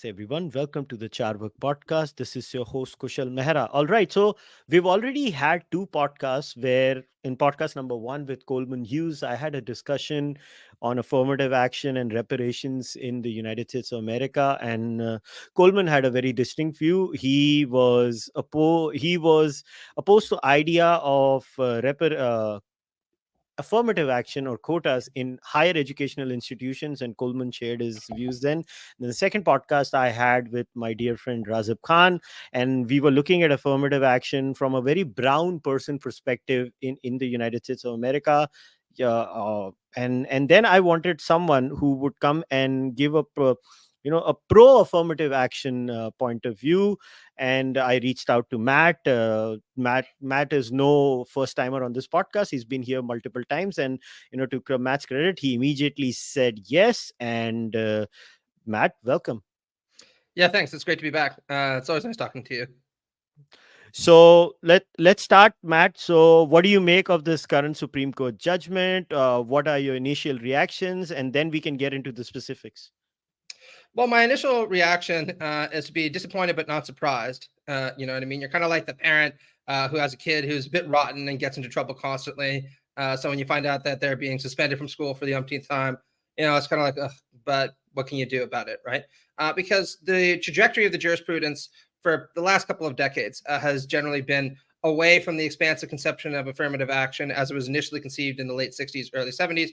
Namaste, everyone. Welcome to the Cārvāka podcast. This is your host, kushalmehra. All right. So, we've already had two podcasts where, in podcast number one with Coleman Hughes, I had a discussion on affirmative action and reparations in the United States of America. And Coleman had a very distinct view. He was opposed to idea of affirmative action or quotas in higher educational institutions, and Coleman shared his views then. Then the second podcast I had with my dear friend Razib Khan, and we were looking at affirmative action from a very brown person perspective in the United States of America. Yeah, and then I wanted someone who would come and give a pro affirmative action point of view, and I reached out to Matt. Matt is no first timer on this podcast. He's been here multiple times, and to Matt's credit, he immediately said yes. And Matt, welcome. Yeah, thanks. It's great to be back. It's always nice talking to you. So let's start, Matt. So what do you make of this current Supreme Court judgment? What are your initial reactions, and then we can get into the specifics. Well, my initial reaction is to be disappointed but not surprised. You know what I mean? You're kind of like the parent who has a kid who's a bit rotten and gets into trouble constantly. So when you find out that they're being suspended from school for the umpteenth time, it's kind of like, ugh, but what can you do about it, right? Because the trajectory of the jurisprudence for the last couple of decades has generally been away from the expansive conception of affirmative action as it was initially conceived in the late 60s, early 70s,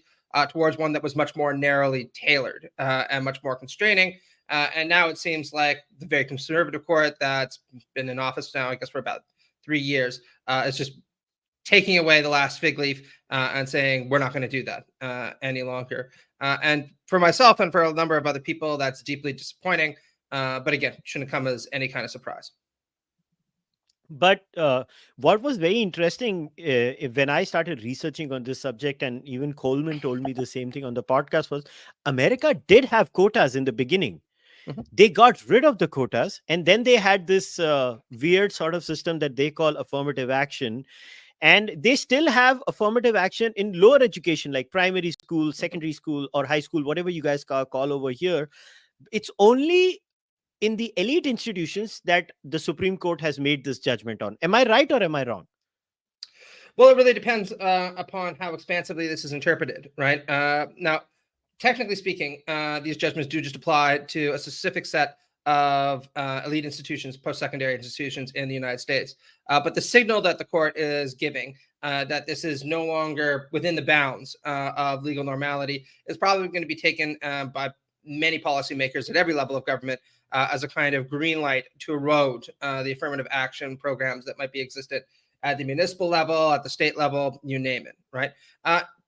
towards one that was much more narrowly tailored and much more constraining. And now it seems like the very conservative court that's been in office now, I guess, for about 3 years, is just taking away the last fig leaf and saying, we're not going to do that any longer. And for myself and for a number of other people, that's deeply disappointing. But again, shouldn't come as any kind of surprise. But what was very interesting when I started researching on this subject, and even Coleman told me the same thing on the podcast, was America did have quotas in the beginning. Mm-hmm. They got rid of the quotas, and then they had this weird sort of system that they call affirmative action. And they still have affirmative action in lower education, like primary school, secondary school, or high school, whatever you guys call over here. It's only in the elite institutions that the Supreme Court has made this judgment on. Am I right or am I wrong? Well, it really depends upon how expansively this is interpreted, right? Now, technically speaking, these judgments do just apply to a specific set of elite institutions, post-secondary institutions in the United States. But the signal that the court is giving that this is no longer within the bounds of legal normality is probably going to be taken by many policymakers at every level of government as a kind of green light to erode the affirmative action programs that might be existent at the municipal level, at the state level, you name it, right?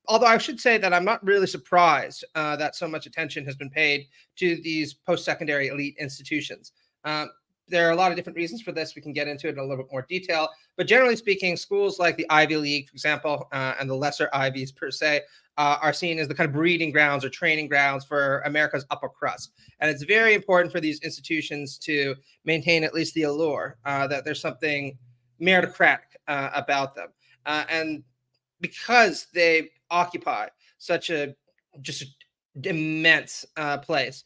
Although I should say that I'm not really surprised that so much attention has been paid to these post-secondary elite institutions. There are a lot of different reasons for this. We can get into it in a little bit more detail. But generally speaking, schools like the Ivy League, for example, and the lesser Ivies per se, are seen as the kind of breeding grounds or training grounds for America's upper crust. And it's very important for these institutions to maintain at least the allure that there's something meritocratic about them. And because they occupy such a just immense place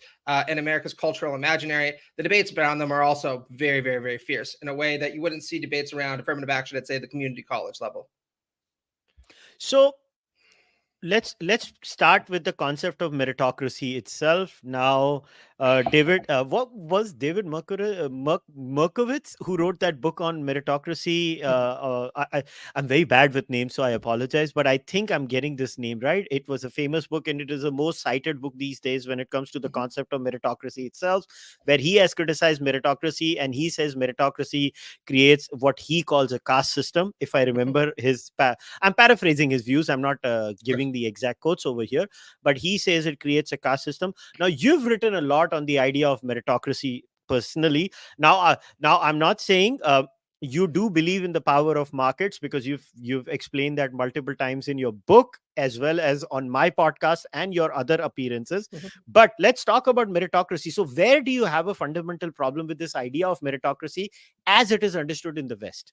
in America's cultural imaginary, the debates around them are also very, very, very fierce in a way that you wouldn't see debates around affirmative action at, say, the community college level. So let's start with the concept of meritocracy itself. Now, David, what was David Merkowitz who wrote that book on meritocracy? I'm very bad with names, so I apologize, but I think I'm getting this name right. It was a famous book, and it is the most cited book these days when it comes to the concept of meritocracy itself, where he has criticized meritocracy, and he says meritocracy creates what he calls a caste system. If I remember I'm paraphrasing his views. I'm not giving the exact quotes over here, but he says it creates a caste system. Now, you've written a lot on the idea of meritocracy personally. Now I'm not saying you do believe in the power of markets, because you've explained that multiple times in your book as well as on my podcast and your other appearances. Mm-hmm. But let's talk about meritocracy. So where do you have a fundamental problem with this idea of meritocracy as it is understood in the West?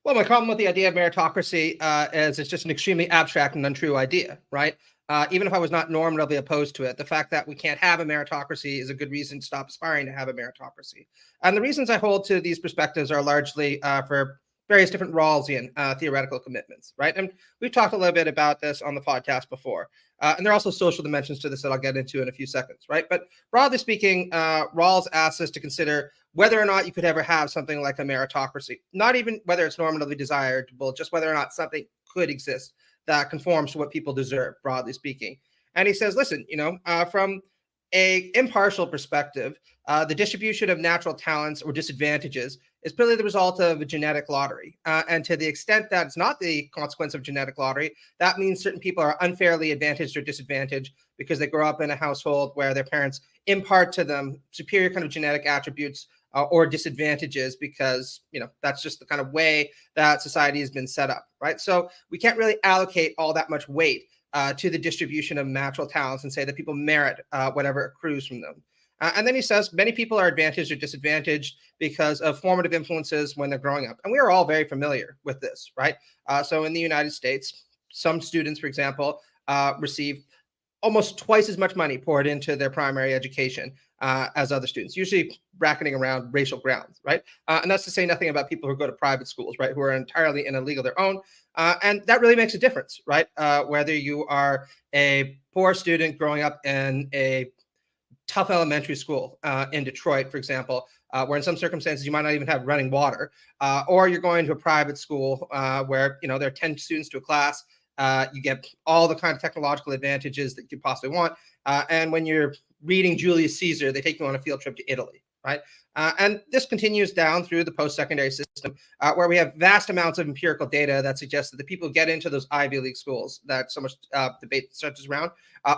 Well, my problem with the idea of meritocracy is it's just an extremely abstract and untrue idea, right? even if I was not normatively opposed to it. The fact that we can't have a meritocracy is a good reason to stop aspiring to have a meritocracy. And the reasons I hold to these perspectives are largely for various different Rawlsian theoretical commitments, right? And we've talked a little bit about this on the podcast before. And there are also social dimensions to this that I'll get into in a few seconds, right? But broadly speaking, Rawls asks us to consider whether or not you could ever have something like a meritocracy, not even whether it's normatively desirable, just whether or not something could exist that conforms to what people deserve, broadly speaking. And he says, listen, from a impartial perspective, the distribution of natural talents or disadvantages is purely the result of a genetic lottery. And to the extent that it's not the consequence of genetic lottery, that means certain people are unfairly advantaged or disadvantaged because they grow up in a household where their parents impart to them superior kind of genetic attributes or disadvantages because, that's just the kind of way that society has been set up, right? So we can't really allocate all that much weight to the distribution of natural talents and say that people merit whatever accrues from them. And then he says many people are advantaged or disadvantaged because of formative influences when they're growing up. And we are all very familiar with this, right? So in the United States, some students, for example, receive almost twice as much money poured into their primary education as other students, usually bracketing around racial grounds, right? And that's to say nothing about people who go to private schools, right, who are entirely in a league of their own. And that really makes a difference, right? Whether you are a poor student growing up in a tough elementary school in Detroit, for example, where in some circumstances you might not even have running water, or you're going to a private school where there are 10 students to a class. You get all the kind of technological advantages that you possibly want. And when you're reading Julius Caesar, they take you on a field trip to Italy, right? And this continues down through the post-secondary system, where we have vast amounts of empirical data that suggests that the people who get into those Ivy League schools that so much debate stretches around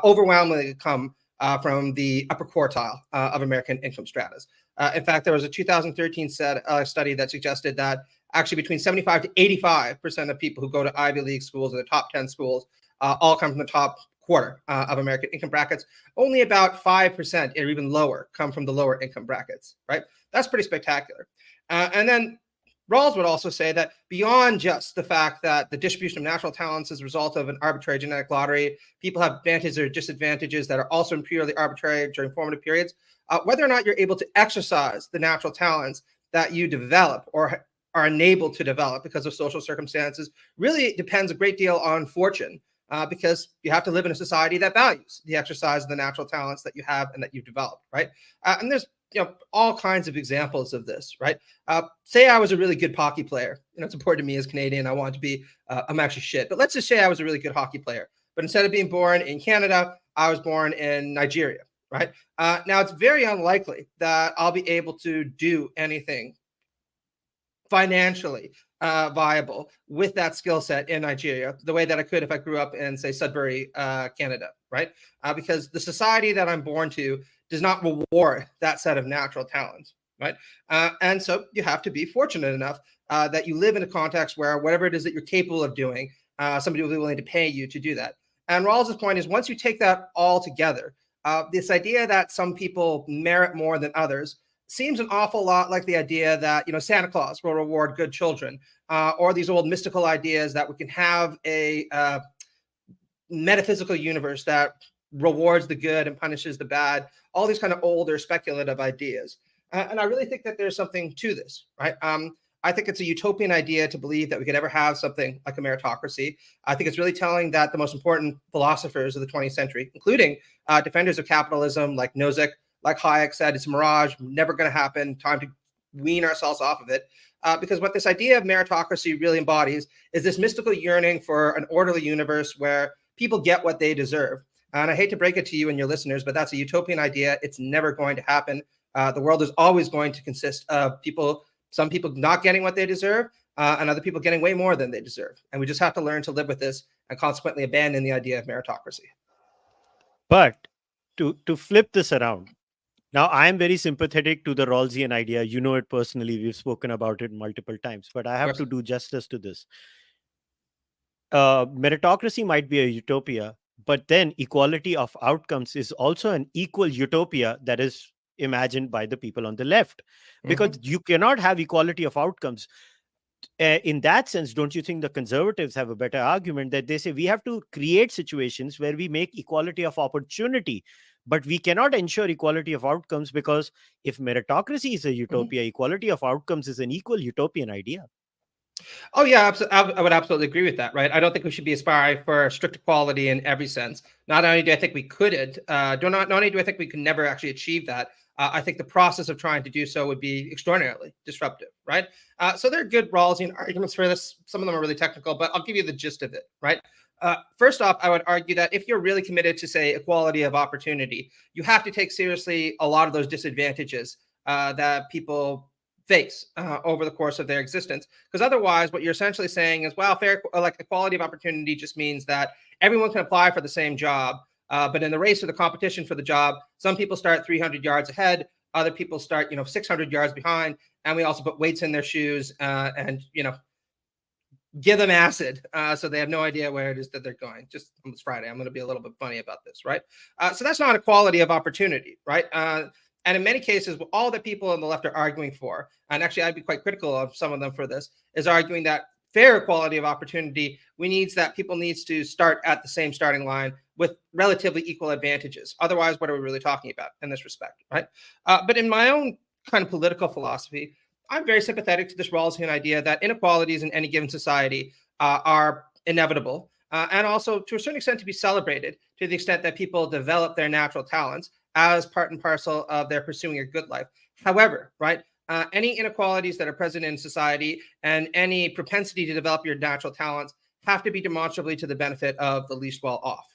overwhelmingly come from the upper quartile of American income stratas. In fact, there was a 2013 study that suggested that actually between 75 to 85% of people who go to Ivy League schools or the top 10 schools all come from the top quarter of American income brackets. Only about 5% or even lower come from the lower income brackets, right? That's pretty spectacular. And then Rawls would also say that beyond just the fact that the distribution of natural talents is a result of an arbitrary genetic lottery, people have advantages or disadvantages that are also purely arbitrary during formative periods, whether or not you're able to exercise the natural talents that you develop or are enabled to develop because of social circumstances really depends a great deal on fortune, because you have to live in a society that values the exercise of the natural talents that you have and that you've developed, right? And there's all kinds of examples of this, right? Say I was a really good hockey player. It's important to me as Canadian. I want to be, I'm actually shit, but let's just say I was a really good hockey player. But instead of being born in Canada, I was born in Nigeria, right? Now, it's very unlikely that I'll be able to do anything financially viable with that skill set in Nigeria, the way that I could if I grew up in, say, Sudbury, Canada, right? Because the society that I'm born to does not reward that set of natural talents, right? And so you have to be fortunate enough that you live in a context where whatever it is that you're capable of doing, somebody will be willing to pay you to do that. And Rawls's point is once you take that all together, this idea that some people merit more than others seems an awful lot like the idea that Santa Claus will reward good children, or these old mystical ideas that we can have a metaphysical universe that rewards the good and punishes the bad. All these kind of older speculative ideas, and I really think that there's something to this, right? I think it's a utopian idea to believe that we could ever have something like a meritocracy. I think it's really telling that the most important philosophers of the 20th century, including defenders of capitalism like Nozick, like Hayek said, it's a mirage, never going to happen, time to wean ourselves off of it. Because what this idea of meritocracy really embodies is this mystical yearning for an orderly universe where people get what they deserve. And I hate to break it to you and your listeners, but that's a utopian idea. It's never going to happen. The world is always going to consist of some people not getting what they deserve, and other people getting way more than they deserve. And we just have to learn to live with this and consequently abandon the idea of meritocracy. But to flip this around, now I am very sympathetic to the Rawlsian idea. You know it personally. We've spoken about it multiple times, but I Of have course. to do justice to this. Meritocracy might be a utopia, but then equality of outcomes is also an equal utopia that is imagined by the people on the left, because Mhm. you cannot have equality of outcomes in that sense, don't you think the conservatives have a better argument that they say we have to create situations where we make equality of opportunity, but we cannot ensure equality of outcomes, because if meritocracy is a Mhm. utopia, equality of outcomes is an equal utopian idea. Oh yeah, I would absolutely agree with that. Right. I don't think we should be aspiring for strict equality in every sense. Not only do I think we couldn't, not only do I think we could never actually achieve that. I think the process of trying to do so would be extraordinarily disruptive. Right. So there are good Rawlsian arguments for this. Some of them are really technical, but I'll give you the gist of it. Right. First off, I would argue that if you're really committed to, say, equality of opportunity, you have to take seriously a lot of those disadvantages that people face over the course of their existence. Because otherwise, what you're essentially saying is, well, fair, like equality of opportunity just means that everyone can apply for the same job. But in the race or the competition for the job, some people start 300 yards ahead, other people start, 600 yards behind, and we also put weights in their shoes and give them acid, so they have no idea where it is that they're going. Just on this Friday, I'm going to be a little bit funny about this, right? So that's not equality of opportunity, right? And in many cases, all that people on the left are arguing for, and actually I'd be quite critical of some of them for this, is arguing that fair equality of opportunity, we needs that people needs to start at the same starting line with relatively equal advantages. Otherwise, what are we really talking about in this respect, right? But in my own kind of political philosophy, I'm very sympathetic to this Rawlsian idea that inequalities in any given society are inevitable, and also to a certain extent to be celebrated to the extent that people develop their natural talents as part and parcel of their pursuing a good life. However, right, any inequalities that are present in society and any propensity to develop your natural talents have to be demonstrably to the benefit of the least well off.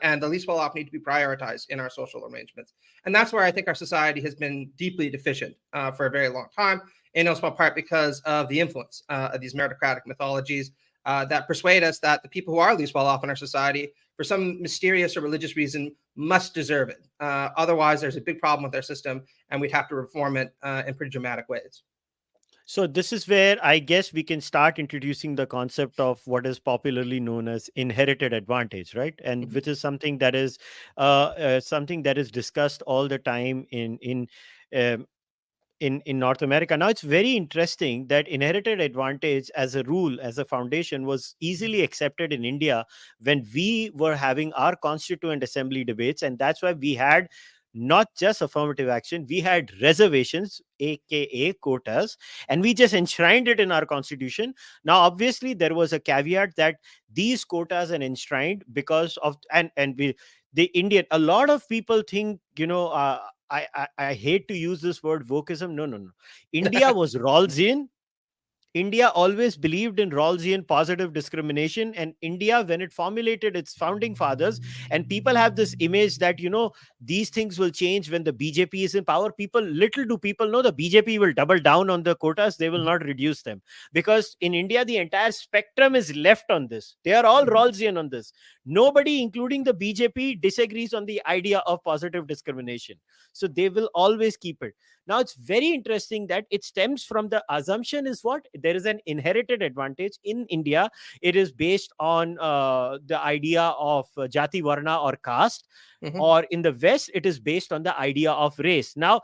And the least well off need to be prioritized in our social arrangements. And that's where I think our society has been deeply deficient for a very long time, in no small part because of the influence of these meritocratic mythologies that persuade us that the people who are least well off in our society, for some mysterious or religious reason, must deserve it. Otherwise, there's a big problem with our system, and we'd have to reform it in pretty dramatic ways. So this is where I guess we can start introducing the concept of what is popularly known as inherited advantage, right? And Mhm. which is something that is discussed all the time um, in North America. Now it's very interesting that inherited advantage as a rule, as a foundation, was easily accepted in India when we were having our constituent assembly debates, and that's why we had not just affirmative action, we had reservations, aka quotas, and we just enshrined it in our constitution. Now obviously there was a caveat that these quotas are enshrined because of, and we, the Indian, a lot of people think, I hate to use this word wokeism. No, no, no. India was Rawlsian. India always believed in Rawlsian positive discrimination, and India, when it formulated its founding fathers, and people have this image that, these things will change when the BJP is in power. People, little do people know, the BJP will double down on the quotas, they will not reduce them. Because in India, the entire spectrum is left on this. They are all Rawlsian on this. Nobody, including the BJP, disagrees on the idea of positive discrimination. So they will always keep it. Now, it's very interesting that it stems from the assumption is what? There is an inherited advantage in India. It is based on the idea of jati varna or caste, Mhm. or in the West, it is based on the idea of race. Now,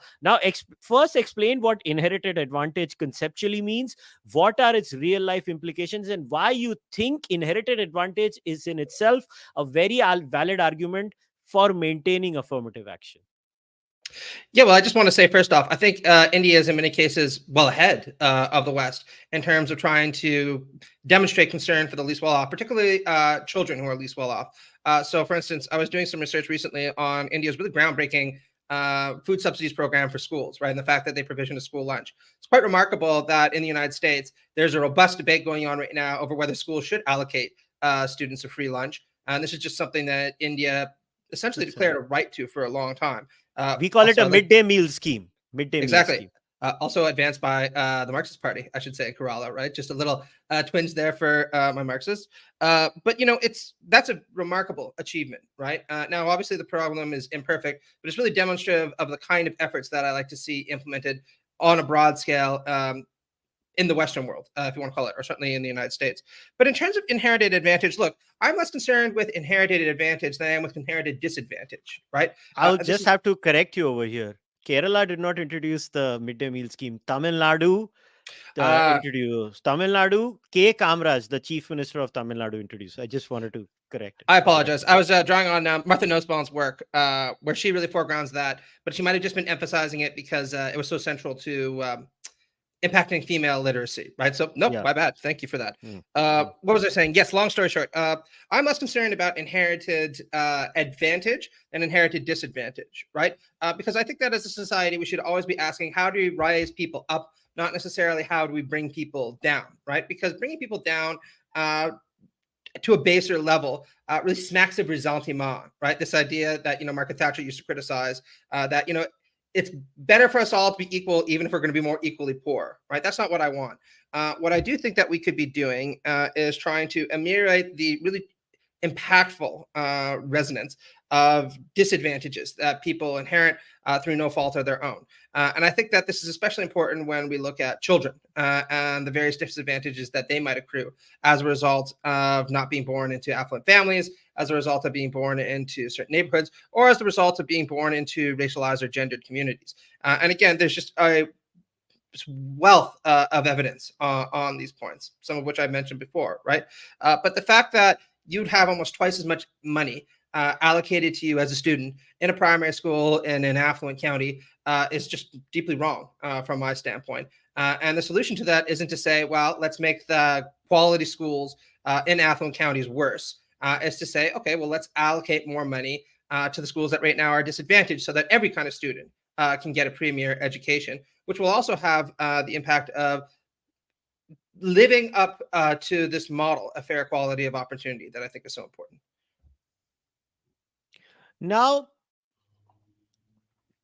first explain what inherited advantage conceptually means, what are its real life implications, and why you think inherited advantage is in itself a very valid argument for maintaining affirmative action. Yeah, well, I just want to say first off, I think India is in many cases well ahead of the West in terms of trying to demonstrate concern for the least well off, particularly children who are least well off. So, for instance, I was doing some research recently on India's really groundbreaking food subsidies program for schools, right? And the fact that they provision a school lunch. It's quite remarkable that in the United States, there's a robust debate going on right now over whether schools should allocate students a free lunch. And this is just something that India essentially That's right. declared a right to for a long time. We call it Also, a I'd like midday meal scheme. Midday meal exactly. scheme. Also advanced by the Marxist Party, I should say, Kerala, right? Just a little twinge there for my Marxists. But that's a remarkable achievement, right? Now, obviously, the program is imperfect, but it's really demonstrative of the kind of efforts that I like to see implemented on a broad scale in the Western world, if you want to call it, or certainly in the United States. But in terms of inherited advantage, look, I'm less concerned with inherited advantage than I am with inherited disadvantage, right? I'll This just is have to correct you over here. Kerala did not introduce the midday meal scheme. Tamil Nadu Uh, introduced. Tamil Nadu, K. Kamraj, the Chief Minister of Tamil Nadu, introduced. I just wanted to correct it I for the record. apologize. I was drawing on Martha Nussbaum's work, where she really foregrounds that, but she might have just been emphasizing it because it was so central to impacting female literacy, right? So, nope, Yeah. my bad. Thank you for that. Mm, mm. What was I saying? Yes, long story short, I'm less concerned about inherited advantage than inherited disadvantage, right? Because I think that as a society, we should always be asking, how do we rise people up, not necessarily how do we bring people down, right? Because bringing people down to a baser level really smacks of ressentiment, right? This idea that, Margaret Thatcher used to criticize, that, it's better for us all to be equal, even if we're going to be more equally poor, right? That's not what I want. What I do think that we could be doing is trying to ameliorate the really impactful resonance of disadvantages that people inherit through no fault of their own. And I think that this is especially important when we look at children and the various disadvantages that they might accrue as a result of not being born into affluent families, as a result of being born into certain neighborhoods, or as a result of being born into racialized or gendered communities. And again, there's just a wealth of evidence on these points, some of which I mentioned before, right? But the fact that you'd have almost twice as much money allocated to you as a student in a primary school in an affluent county is just deeply wrong from my standpoint. And the solution to that isn't to say, well, let's make the quality schools in affluent counties worse. It's to say, okay, well, let's allocate more money to the schools that right now are disadvantaged so that every kind of student can get a premier education, which will also have the impact of living up to this model, a fair quality of opportunity that I think is so important. Now,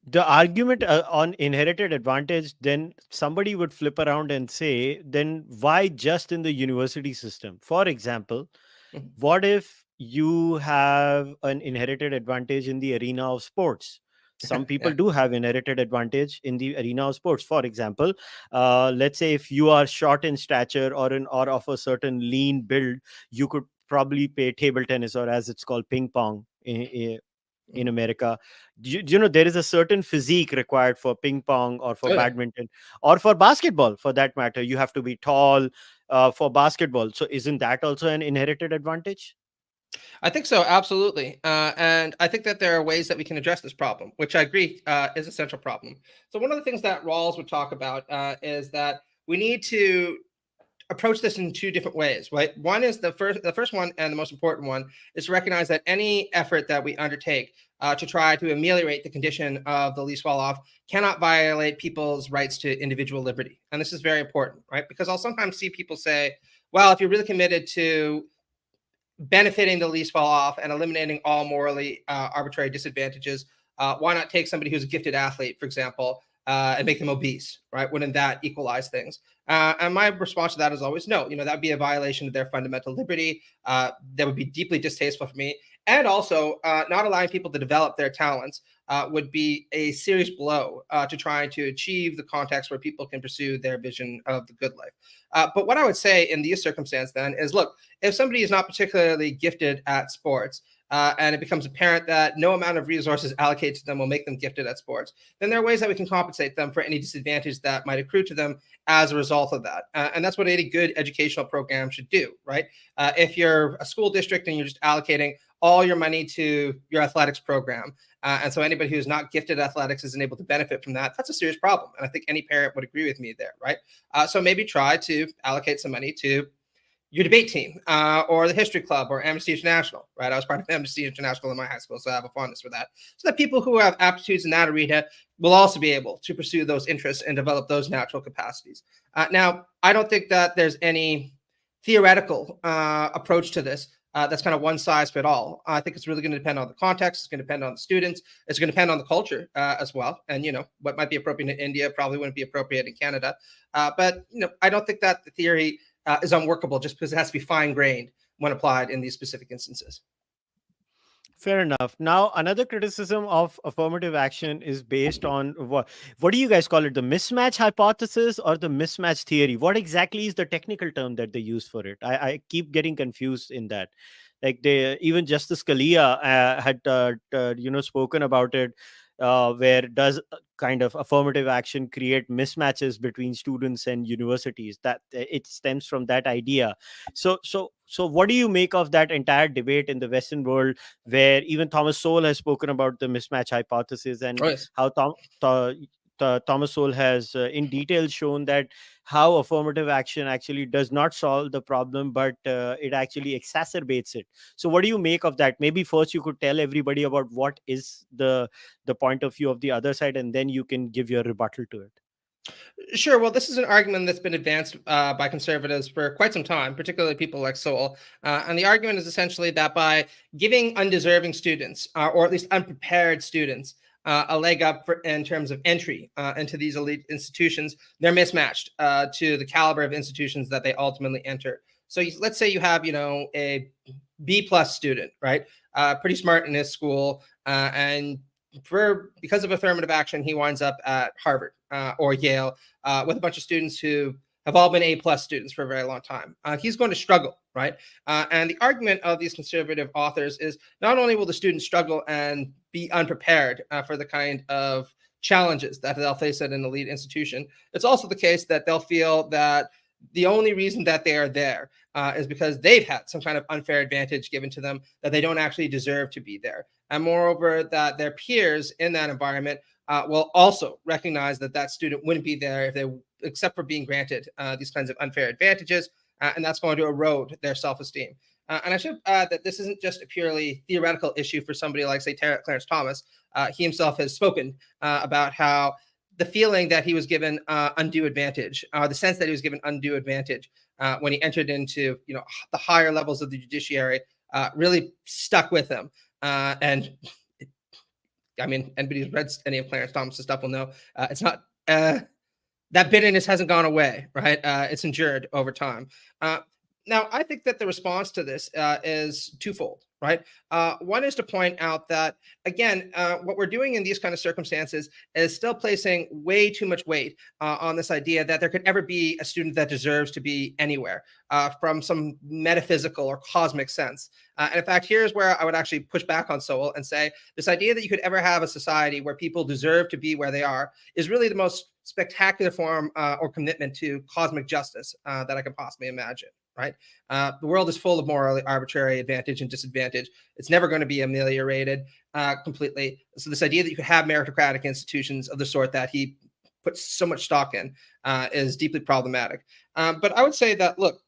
the argument on inherited advantage, then somebody would flip around and say, then why just in the university system? For example, Mhm. what if you have an inherited advantage in the arena of sports? Some people Yeah. do have inherited advantage in the arena of sports. For example, let's say if you are short in stature or of a certain lean build, you could probably play table tennis, or as it's called, ping pong in Mhm. America. Do you know there is a certain physique required for ping pong or for Oh yeah. badminton or for basketball for that matter? You have to be tall for basketball. So isn't that also an inherited advantage? I think so, absolutely. And I think that there are ways that we can address this problem, which I agree is a central problem. So one of the things that Rawls would talk about is that we need to approach this in two different ways, right? One is the first one, and the most important one is to recognize that any effort that we undertake to try to ameliorate the condition of the least well off cannot violate people's rights to individual liberty. And this is very important, right? Because I'll sometimes see people say, well, if you're really committed to benefiting the least well off and eliminating all morally arbitrary disadvantages, why not take somebody who's a gifted athlete, for example, and make them obese, right? Wouldn't that equalize things? And my response to that is always no. That would be a violation of their fundamental liberty. That would be deeply distasteful for me. And also, not allowing people to develop their talents would be a serious blow to trying to achieve the context where people can pursue their vision of the good life. But what I would say in these circumstances then is, look, if somebody is not particularly gifted at sports, and it becomes apparent that no amount of resources allocated to them will make them gifted at sports, then there are ways that we can compensate them for any disadvantage that might accrue to them as a result of that. And that's what any good educational program should do, right? If you're a school district and you're just allocating all your money to your athletics program, and so anybody who's not gifted at athletics isn't able to benefit from that, that's a serious problem. And I think any parent would agree with me there, right? So maybe try to allocate some money to your debate team or the history club or Amnesty International, right? I was part of Amnesty International in my high school, so I have a fondness for that. So that people who have aptitudes in that arena will also be able to pursue those interests and develop those natural capacities. Now, I don't think that there's any theoretical approach to this that's kind of one size fit all. I think it's really going to depend on the context. It's going to depend on the students. It's going to depend on the culture as well. And what might be appropriate in India probably wouldn't be appropriate in Canada. But I don't think that the theory is unworkable just because it has to be fine grained when applied in these specific instances. Fair enough. Now, another criticism of affirmative action is based on what do you guys call it? The mismatch hypothesis or the mismatch theory? What exactly is the technical term that they use for it? I keep getting confused in that. Like they even Justice Scalia had spoken about it, where does kind of affirmative action create mismatches between students and universities. That it stems from that idea. So what do you make of that entire debate in the Western world, where even Thomas Sowell has spoken about the mismatch hypothesis, and Oh, yes. how Thomas Sowell has in detail shown that how affirmative action actually does not solve the problem, but it actually exacerbates it. So what do you make of that? Maybe first you could tell everybody about what is the point of view of the other side, and then you can give your rebuttal to it. Sure. Well, this is an argument that's been advanced by conservatives for quite some time, particularly people like Sowell. And the argument is essentially that by giving undeserving students, or at least unprepared students, a leg up in terms of entry into these elite institutions, they're mismatched to the caliber of institutions that they ultimately enter. So let's say you have, a B+ student, right? Pretty smart in his school, and because of affirmative action, he winds up at Harvard or Yale with a bunch of students who have all been A+ students for a very long time. He's going to struggle, right? And the argument of these conservative authors is not only will the students struggle and be unprepared for the kind of challenges that they'll face at an elite institution, it's also the case that they'll feel that the only reason that they are there is because they've had some kind of unfair advantage given to them, that they don't actually deserve to be there. And moreover, that their peers in that environment will also recognize that that student wouldn't be there if they, except for being granted these kinds of unfair advantages, and that's going to erode their self-esteem. And I should add that this isn't just a purely theoretical issue for somebody like, say, Clarence Thomas. He himself has spoken about how the feeling that he was given undue advantage, the sense that he was given undue advantage when he entered into, the higher levels of the judiciary, really stuck with him. And I mean, anybody who's read any of Clarence Thomas's stuff will know it's not that bitterness hasn't gone away, right? It's endured over time. Now, I think that the response to this is twofold, right? One is to point out that, again, what we're doing in these kind of circumstances is still placing way too much weight on this idea that there could ever be a student that deserves to be anywhere from some metaphysical or cosmic sense. And in fact, here's where I would actually push back on Sowell and say this idea that you could ever have a society where people deserve to be where they are is really the most spectacular form or commitment to cosmic justice that I could possibly imagine. Right? The world is full of morally arbitrary advantage and disadvantage. It's never going to be ameliorated completely. So this idea that you could have meritocratic institutions of the sort that he puts so much stock in is deeply problematic. But I would say that, look,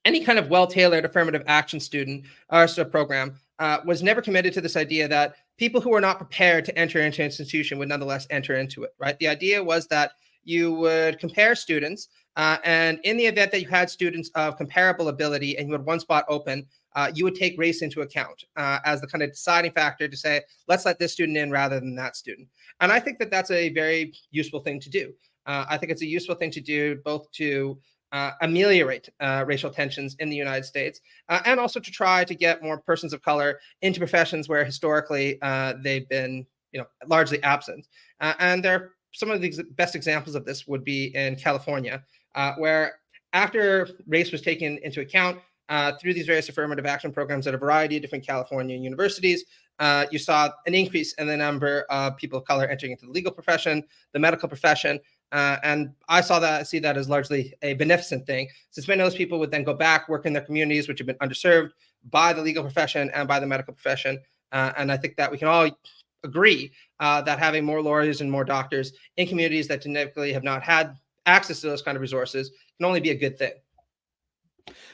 any kind of well-tailored affirmative action student or program was never committed to this idea that people who are not prepared to enter into an institution would nonetheless enter into it, right? The idea was that you would compare students, and in the event that you had students of comparable ability and you had one spot open, you would take race into account as the kind of deciding factor to say, let's let this student in rather than that student. And I think that that's a very useful thing to do. I think it's a useful thing to do both to ameliorate racial tensions in the United States, and also to try to get more persons of color into professions where historically they've been, largely absent. And there, some of the best examples of this would be in California, where after race was taken into account through these various affirmative action programs at a variety of different California universities, you saw an increase in the number of people of color entering into the legal profession, the medical profession, and I see that as largely a beneficent thing, since many of those people would then go back, work in their communities, which have been underserved by the legal profession and by the medical profession. And I think that we can all agree that having more lawyers and more doctors in communities that typically have not had access to those kind of resources can only be a good thing.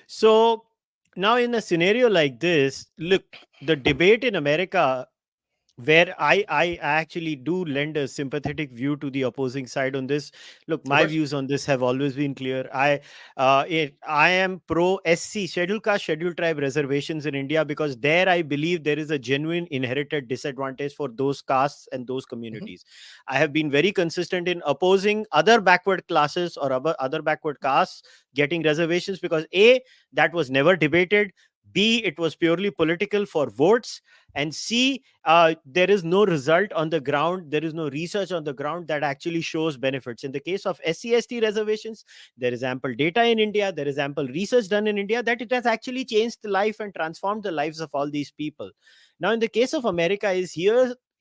So now, in a scenario like this, look, the debate in America, where I actually do lend a sympathetic view to the opposing side on this. Look, my views on this have always been clear. I am pro SC, scheduled caste, scheduled tribe reservations in India, because there I believe there is a genuine inherited disadvantage for those castes and those communities. I have been very consistent in opposing other backward classes or other backward castes getting reservations, because A, that was never debated. B, it was purely political for votes. And C, there is no result on the ground. There is no research on the ground that actually shows benefits. In the case of SC/ST reservations, there is ample data in India. There is ample research done in India that it has actually changed the life and transformed the lives of all these people. Now, in the case of America,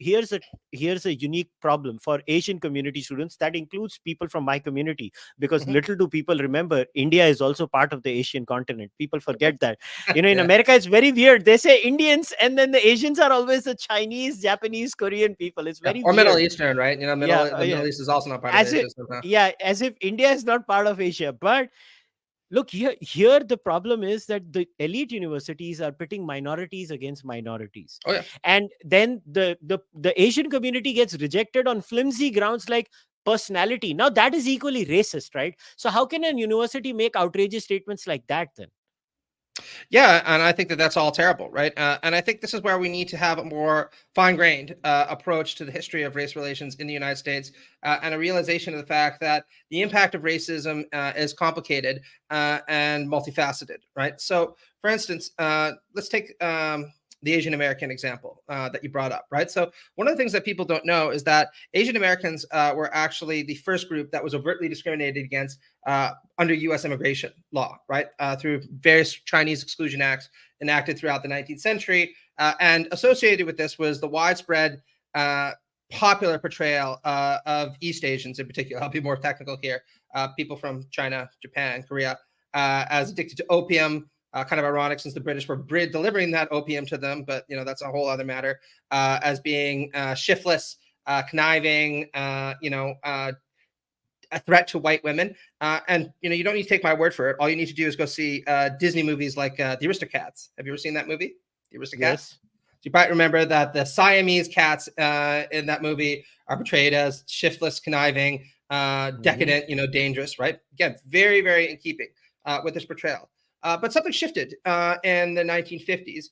here's a unique problem for Asian community students that includes people from my community, because Mhm. little do people remember India is also part of the Asian continent. People forget that. In Yeah. America, it's very weird. They say Indians, and then the Asians are always the Chinese, Japanese, Korean people. It's Yeah. very Or Middle weird. Eastern, right? Yeah, The yeah. Middle East is also not part of As if Asia somehow. yeah, as if India is not part of Asia. But look, here the problem is that the elite universities are pitting minorities against minorities, Oh yeah. and then the Asian community gets rejected on flimsy grounds like personality. Now that is equally racist, right? So how can a university make outrageous statements like that then? Yeah, and I think that that's all terrible, right? And I think this is where we need to have a more fine-grained approach to the history of race relations in the United States, and a realization of the fact that the impact of racism is complicated and multifaceted, right? So, for instance, let's take the Asian American example that you brought up, right? So, one of the things that people don't know is that Asian Americans were actually the first group that was overtly discriminated against under U.S. immigration law, right, through various Chinese exclusion acts enacted throughout the 19th century. And associated with this was the widespread popular portrayal of East Asians in particular. I'll be more technical here. People from China, Japan, Korea, as addicted to opium. Kind of ironic since the British were delivering that opium to them, but that's a whole other matter. As being shiftless, conniving, a threat to white women. And you don't need to take my word for it. All you need to do is go see Disney movies like The Aristocats. Have you ever seen that movie, The Aristocats? Yes. So you might remember that the Siamese cats in that movie are portrayed as shiftless, conniving, Hmm. decadent, dangerous, right? Again, very, very in keeping with this portrayal. But something shifted in the 1950s.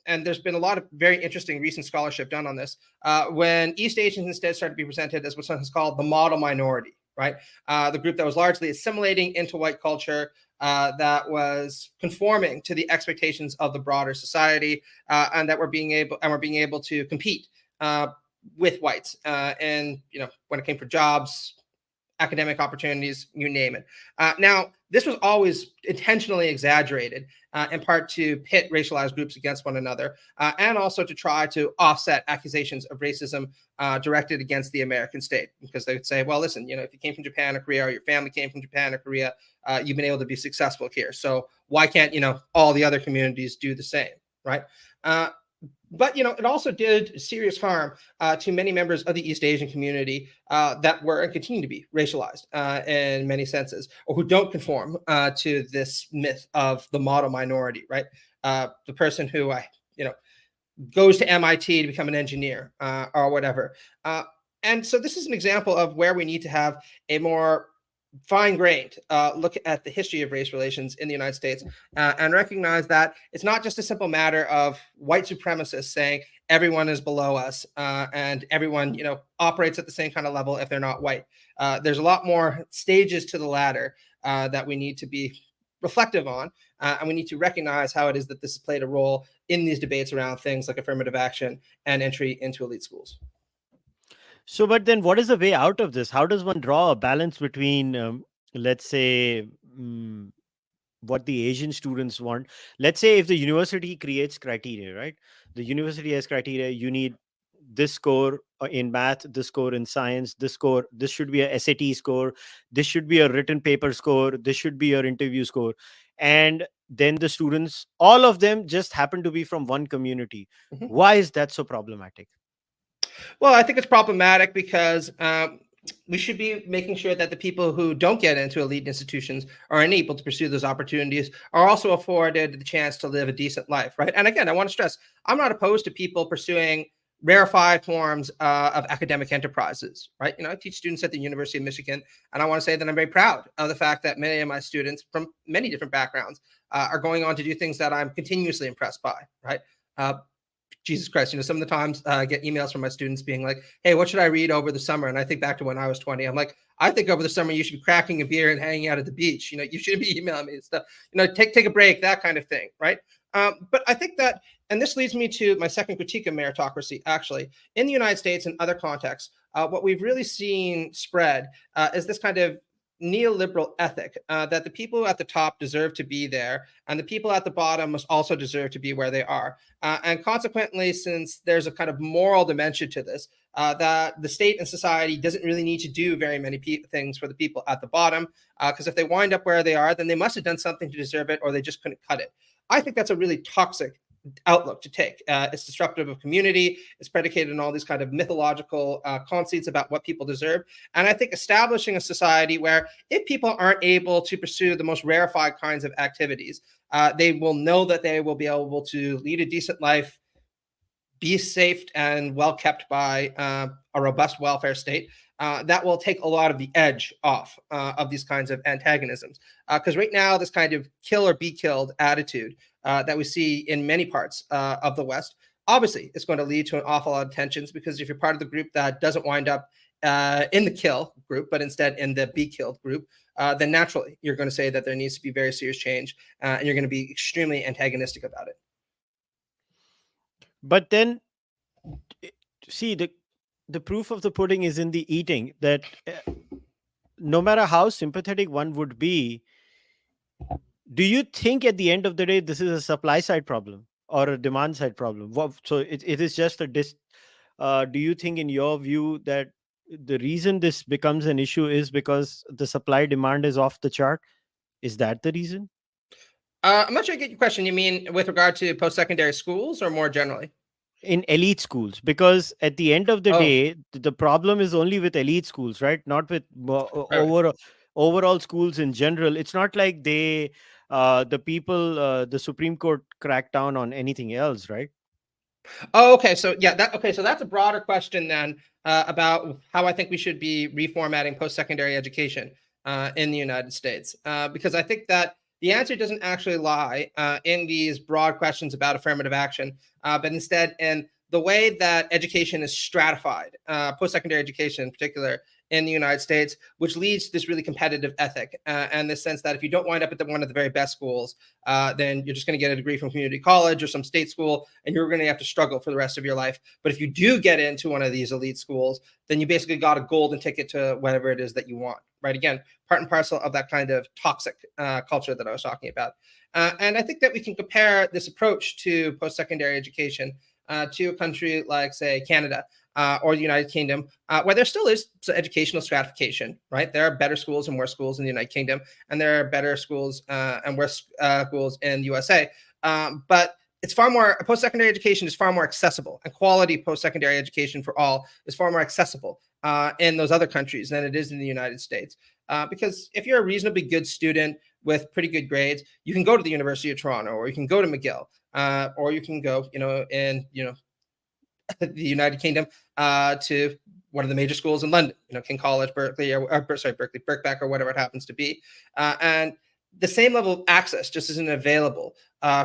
And there's been a lot of very interesting recent scholarship done on this, when East Asians instead started to be presented as what's sometimes called the model minority, right? The group that was largely assimilating into white culture, that was conforming to the expectations of the broader society, and that were being able to compete with whites, and when it came for jobs, academic opportunities, you name it. Now, this was always intentionally exaggerated, in part to pit racialized groups against one another, and also to try to offset accusations of racism directed against the American state, because they would say, well, listen, if you came from Japan or Korea, or your family came from Japan or Korea, you've been able to be successful here. So why can't all the other communities do the same, right? But it also did serious harm to many members of the East Asian community that were and continue to be racialized in many senses, or who don't conform to this myth of the model minority, right? The person who goes to MIT to become an engineer or whatever. And so this is an example of where we need to have a more fine-grained look at the history of race relations in the United States, and recognize that it's not just a simple matter of white supremacists saying everyone is below us, and everyone operates at the same kind of level if they're not white. There's a lot more stages to the ladder that we need to be reflective on, and we need to recognize how it is that this has played a role in these debates around things like affirmative action and entry into elite schools. So, but then what is the way out of this? How does one draw a balance between, let's say, what the Asian students want? Let's say if the university creates criteria, right? The university has criteria. You need this score in math, this score in science, this score. This should be a SAT score. This should be a written paper score. This should be your interview score. And then the students, all of them, just happen to be from one community. Mhm. Why is that so problematic? Well, I think it's problematic because we should be making sure that the people who don't get into elite institutions are unable to pursue those opportunities are also afforded the chance to live a decent life, right? And again, I want to stress, I'm not opposed to people pursuing rarefied forms of academic enterprises, right? I teach students at the University of Michigan, and I want to say that I'm very proud of the fact that many of my students from many different backgrounds are going on to do things that I'm continuously impressed by, right? Uh, Jesus Christ, some of the times I get emails from my students being like, hey, what should I read over the summer? And I think back to when I was 20. I'm like, I think over the summer you should be cracking a beer and hanging out at the beach. You shouldn't be emailing me and stuff. Take a break, that kind of thing, right? But I think that, and this leads me to my second critique of meritocracy, actually. In the United States and other contexts, what we've really seen spread is this kind of neoliberal ethic that the people at the top deserve to be there, and the people at the bottom must also deserve to be where they are. And consequently, since there's a kind of moral dimension to this, that the state and society doesn't really need to do very many things for the people at the bottom, because if they wind up where they are, then they must have done something to deserve it, or they just couldn't cut it. I think that's a really toxic outlook to take. It's disruptive of community. It's predicated on all these kind of mythological conceits about what people deserve. And I think establishing a society where if people aren't able to pursue the most rarefied kinds of activities, they will know that they will be able to lead a decent life, be safe and well kept by a robust welfare state. That will take a lot of the edge off of these kinds of antagonisms. Because right now, this kind of kill or be killed attitude that we see in many parts of the West, obviously, it's going to lead to an awful lot of tensions, because if you're part of the group that doesn't wind up in the kill group, but instead in the be killed group, then naturally, you're going to say that there needs to be very serious change, and you're going to be extremely antagonistic about it. But then, see, the proof of the pudding is in the eating, that no matter how sympathetic one would be, do you think at the end of the day this is a supply side problem or a demand side problem? So it is just a do you think, in your view, that the reason this becomes an issue is because the supply demand is off the chart? Is that the reason? I'm not sure I get your question. You mean with regard to post-secondary schools, or more generally? In elite schools, because at the end of the Oh, day, the problem is only with elite schools, right? Not with right. overall schools in general. It's not like the people, the Supreme Court cracked down on anything else, right? Oh, okay. So yeah, so that's a broader question then about how I think we should be reformatting post-secondary education in the United States, because I think that the answer doesn't actually lie in these broad questions about affirmative action, but instead in the way that education is stratified, post-secondary education in particular in the United States, which leads to this really competitive ethic and this sense that if you don't wind up at one of the very best schools, then you're just going to get a degree from community college or some state school, and you're going to have to struggle for the rest of your life. But if you do get into one of these elite schools, then you basically got a golden ticket to whatever it is that you want, right? Again, part and parcel of that kind of toxic culture that I was talking about. And I think that we can compare this approach to post-secondary education to a country like, say, Canada, or the United Kingdom, where there still is educational stratification, right? There are better schools and worse schools in the United Kingdom, and there are better schools and worse schools in the USA. But it's far more, post-secondary education is far more accessible, and quality post-secondary education for all is far more accessible in those other countries than it is in the United States. Because if you're a reasonably good student with pretty good grades, you can go to the University of Toronto, or you can go to McGill, or you can go, the United Kingdom to one of the major schools in London, King College, Berkeley, Berkeley, Birkbeck, or whatever it happens to be. And the same level of access just isn't available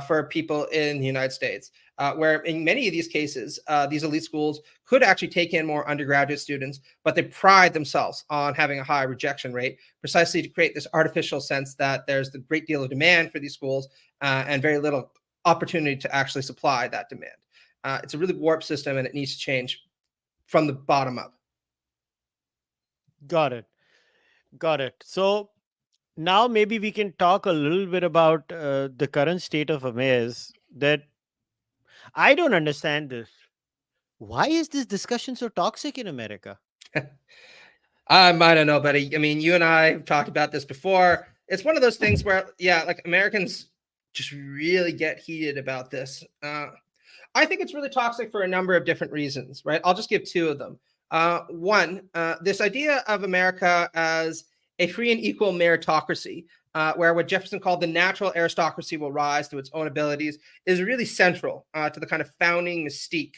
for people in the United States, where in many of these cases, these elite schools could actually take in more undergraduate students, but they pride themselves on having a high rejection rate, precisely to create this artificial sense that there's a great deal of demand for these schools and very little opportunity to actually supply that demand. It's a really warped system, and it needs to change from the bottom up. Got it. So now maybe we can talk a little bit about the current state of affairs. That I don't understand this. Why is this discussion so toxic in America? I don't know, buddy. I mean, you and I have talked about this before. It's one of those things where, yeah, like Americans just really get heated about this. I think it's really toxic for a number of different reasons, right? I'll just give two of them. One, this idea of America as a free and equal meritocracy, where what Jefferson called the natural aristocracy will rise to its own abilities, is really central to the kind of founding mystique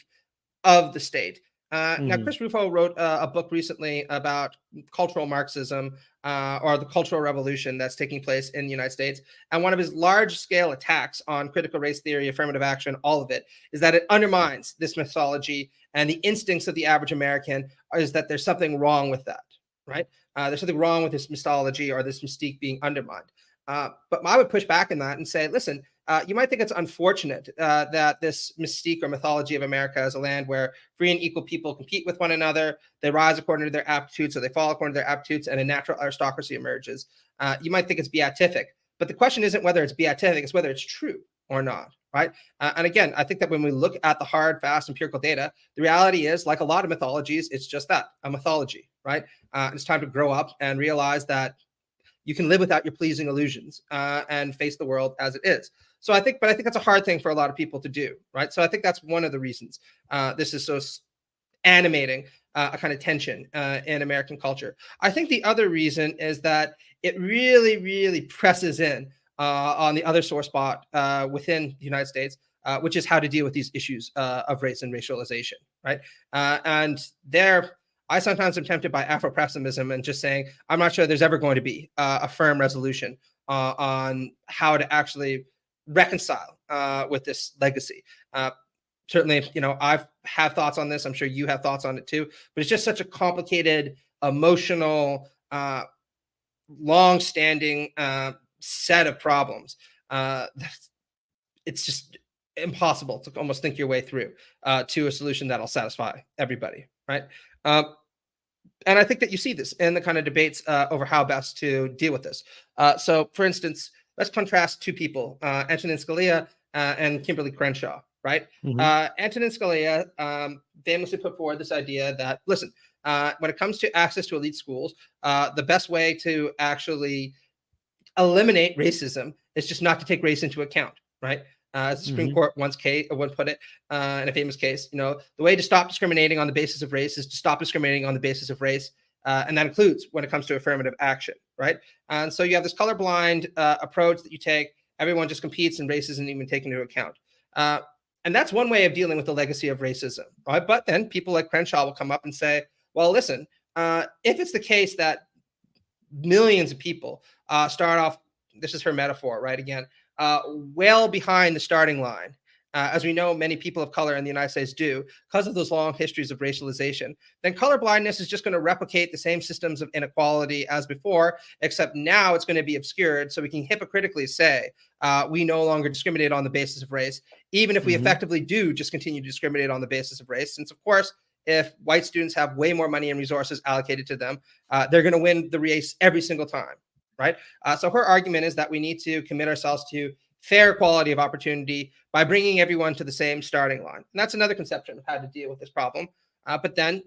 of the state. Now, Chris Rufo wrote a book recently about cultural Marxism, or the cultural revolution that's taking place in the United States. And one of his large-scale attacks on critical race theory, affirmative action, all of it, is that it undermines this mythology, and the instincts of the average American is that there's something wrong with that, right? There's something wrong with this mythology or this mystique being undermined. But I would push back on that and say, listen, you might think it's unfortunate that this mystique or mythology of America as a land where free and equal people compete with one another, they rise according to their aptitudes, or they fall according to their aptitudes, and a natural aristocracy emerges. You might think it's beatific, but the question isn't whether it's beatific, it's whether it's true or not, right? And again, I think that when we look at the hard, fast, empirical data, the reality is, like a lot of mythologies, it's just that, a mythology, right? It's time to grow up and realize that you can live without your pleasing illusions and face the world as it is. So I think that's a hard thing for a lot of people to do, right? So I think that's one of the reasons this is so animating a kind of tension in American culture. I think the other reason is that it really, really presses in on the other sore spot within the United States, which is how to deal with these issues of race and racialization, right? And there, I sometimes am tempted by Afro-pessimism and just saying, I'm not sure there's ever going to be a firm resolution on how to actually reconcile with this legacy. Certainly, I've have thoughts on this. I'm sure you have thoughts on it too, but it's just such a complicated, emotional, long-standing set of problems. It's just impossible to almost think your way through to a solution that'll satisfy everybody, right? And I think that you see this in the kind of debates over how best to deal with this. So, for instance, let's contrast two people, Antonin Scalia and Kimberly Crenshaw, right? Antonin Scalia famously put forward this idea that, listen, when it comes to access to elite schools, the best way to actually eliminate racism is just not to take race into account, right? As the Supreme Court once put it in a famous case, the way to stop discriminating on the basis of race is to stop discriminating on the basis of race. And that includes when it comes to affirmative action, right? And so you have this colorblind approach that you take. Everyone just competes and race isn't even taken into account. And that's one way of dealing with the legacy of racism, right? But then people like Crenshaw will come up and say, well, listen, if it's the case that millions of people start off, this is her metaphor, right? Again, well behind the starting line, as we know many people of color in the United States do, because of those long histories of racialization, then colorblindness is just going to replicate the same systems of inequality as before, except now it's going to be obscured, so we can hypocritically say we no longer discriminate on the basis of race, even if we effectively do just continue to discriminate on the basis of race, since, of course, if white students have way more money and resources allocated to them, they're going to win the race every single time, right? So her argument is that we need to commit ourselves to fair equality of opportunity by bringing everyone to the same starting line. And that's another conception of how to deal with this problem. But then,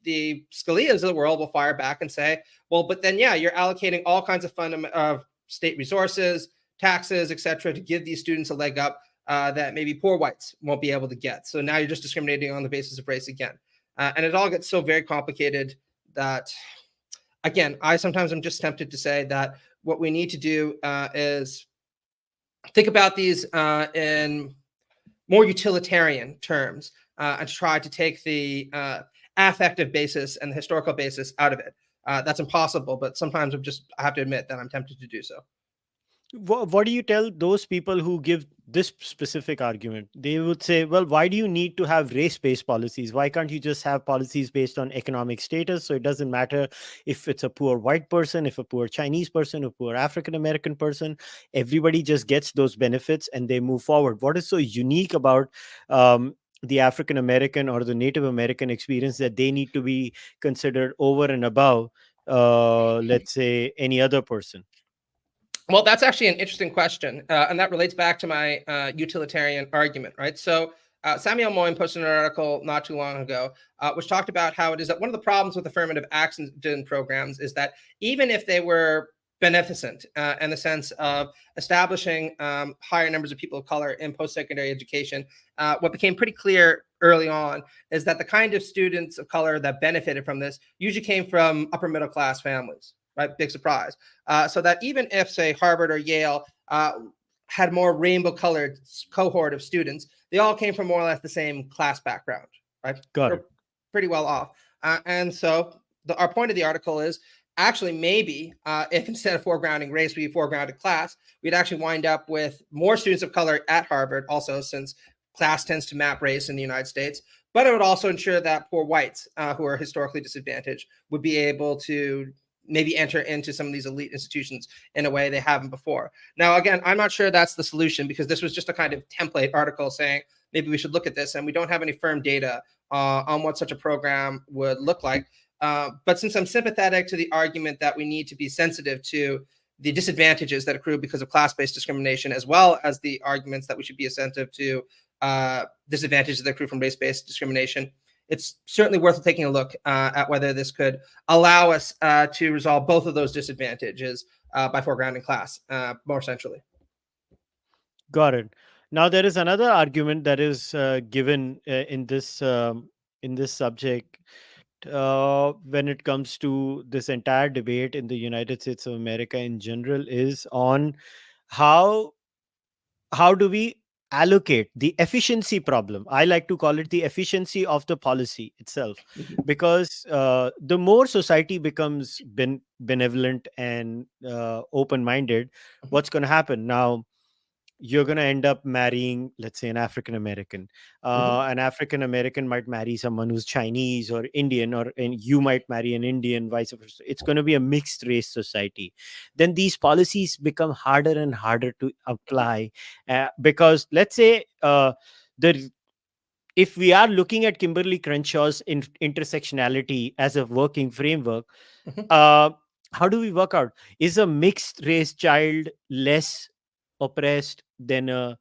the Scalias of the world will fire back and say, well, but then, yeah, you're allocating all kinds of state resources, taxes, et cetera, to give these students a leg up that maybe poor whites won't be able to get. So now you're just discriminating on the basis of race again. And it all gets so very complicated that, again, I sometimes am just tempted to say that what we need to do is think about these in more utilitarian terms and try to take the affective basis and the historical basis out of it. That's impossible, but sometimes I have to admit that I'm tempted to do so. What do you tell those people who give this specific argument? They would say, well, why do you need to have race-based policies? Why can't you just have policies based on economic status? So it doesn't matter if it's a poor white person, if a poor Chinese person, a poor African-American person, everybody just gets those benefits and they move forward. What is so unique about the African-American or the Native American experience that they need to be considered over and above, let's say, any other person? Well, that's actually an interesting question, and that relates back to my utilitarian argument, right? So Samuel Moyn posted an article not too long ago, which talked about how it is that one of the problems with affirmative action programs is that even if they were beneficent in the sense of establishing higher numbers of people of color in post-secondary education, what became pretty clear early on is that the kind of students of color that benefited from this usually came from upper middle class families. Right, big surprise. So that even if, say, Harvard or Yale had more rainbow-colored cohort of students, they all came from more or less the same class background, right? Got They're it. pretty well off. And so our point of the article is actually maybe if instead of foregrounding race, we foregrounded class, we'd actually wind up with more students of color at Harvard also, since class tends to map race in the United States. But it would also ensure that poor whites who are historically disadvantaged would be able to maybe enter into some of these elite institutions in a way they haven't before. Now, again, I'm not sure that's the solution, because this was just a kind of template article saying maybe we should look at this, and we don't have any firm data on what such a program would look like. But since I'm sympathetic to the argument that we need to be sensitive to the disadvantages that accrue because of class-based discrimination, as well as the arguments that we should be attentive to disadvantages that accrue from race-based discrimination, it's certainly worth taking a look at whether this could allow us to resolve both of those disadvantages by foregrounding class more centrally. Got it. Now there is another argument that is given in this subject when it comes to this entire debate in the United States of America in general, is on how do we allocate the efficiency problem. I like to call it the efficiency of the policy itself, because the more society becomes benevolent and open-minded, what's going to happen now? You're going to end up marrying, let's say, an African American. An African American might marry someone who's Chinese or Indian, and you might marry an Indian, vice versa. It's going to be a mixed race society. Then these policies become harder and harder to apply, because let's say if we are looking at Kimberly Crenshaw's intersectionality as a working framework, how do we work out? Is a mixed race child less oppressed than a